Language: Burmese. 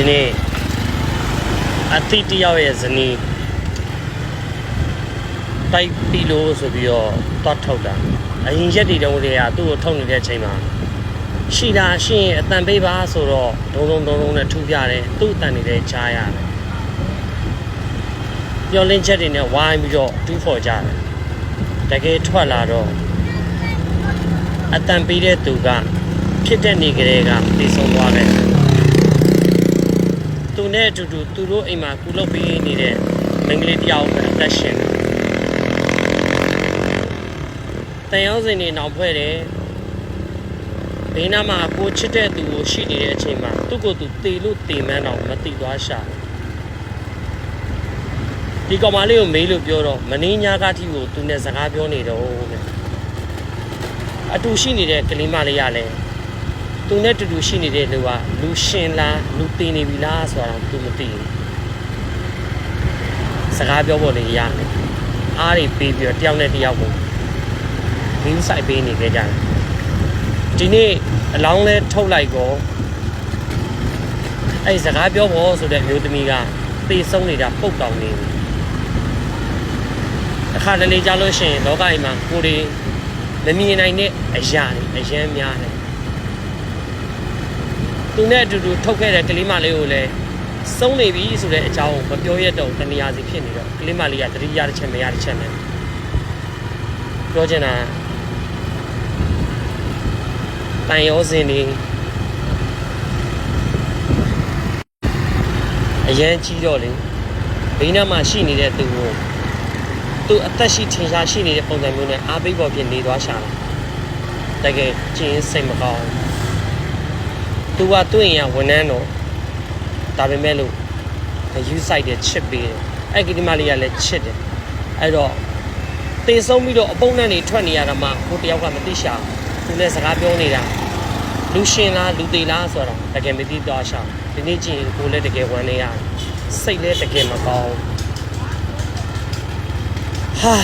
ဒီနေ့အတိတယောက်ရဲ့ဇနီးတိုက်ပြီလို့ဆိုပြီးတော့တွားထုတ်တာအရင်ရက်တွေတုန်းကသူ့ကိုထုတ်နေတဲ့အချိန်မှာရှိတာရှိရင်အတန်ပေးပါဆိုတော့ဒုံနဲ့ထူပြတယ်သူ့အတန်နေတဲ့ကြားရတယ်ပျော်လင့်ချက်တွေနဲ့ဝိုင်းပြီးတော့တူးဖော်ကြတယ်တကယ်ထွက်လာတော့အတန်ပေးတဲ့သူကဖြစ်တဲ့နေကလေးကပြေဆုံးသွားတယ်သူနဲ့အတူတူသူတို့အိမ်မှာကုလုပ်ပေးနေတဲ့မိန်းကလေးတယောက်ပဲအသက်ရှင်တန်ရောင်းစင်နေနောက်ဖွဲ့တယ်ဘေးနားမှာကိုချစ်တဲ့သူကိုရှိနေတဲ့အချိန်မှာသူ့ကိုယ်သူတေလို့တေမန်းတော့မတိသွားရှာဒီကောင်မလေးကိုမေးလို့ပြောတော့မင်းညာကတိကိုသူနဲ့စကားပြောနေတော့တဲ့အတူရှိနေတဲ့ကလေးမလေးရလဲသူနဲ့တူတူရှိနေတဲ့လူကလူရှင်လားလူတည်နေပြီလားဆိုတော့သူမသိဘူးစကားပြောဖို့လည်းရတယ်အားတွေပေးပြီးတော့တယောက်နဲ့တယောက်ကိုဒီဥဆိုင်ပေးနေကြတယ်ဒီနေ့အလောင်းလဲထုတ်လိုက်တော့အဲ့စကားပြောဖို့ဆိုတဲ့မျိုးသမီးကသေဆုံးနေတာပုတ်တောင်နေပြီအခါတလေကြလို့ရှိရင်လောကကြီးမှာကိုယ်တွေမမြင်နိုင်တဲ့အရာတွေအယမ်းများတယ်သူနဲ့အတူတူထုတ်ခဲ့တဲ့ကလေးမလေးကိုလည်းဆုံးနေပြီဆိုတဲ့အကြောင်းကိုမပြောရတော့တဏှာစီဖြစ်နေတော့ကလေးမလေးကတတိယတစ်ချက်မရတစ်ချက်နဲ့ပြောချင်တာတန်ရောစင်နေအရန်ကြီးတော့လေဘေးနားမှာရှိနေတဲ့သူကိုသူအသက်ရှိထင်ရှားရှိနေတဲ့ပုံစံမျိုးနဲ့အားပေးပေါ်ဖြစ်နေသွားရှာတာတကယ်ကျင်းစိတ်မကောင်းသူကသူ့အိမ်ကဝန်ထမ်းတော့ဒါပေမဲ့လို့ယူဆိုင်တဲ့ချစ်ပေးတယ်အဲ့ဒီမလေးကလည်းချစ်တယ်အဲ့တော့တေဆုံးပြီးတော့အပုံနဲ့နေထွက်နေရတာမှကိုတယောက်ကမသိရှာသူနဲ့စကားပြောနေတာလူရှင်လားလူသေးလားဆိုတော့တကယ်မသိတော့ရှာဒီနေ့ကြည့်ကိုလည်းတကယ်ဝမ်းနေရတယ်စိတ်လည်းတကယ်မကောင်းဟာ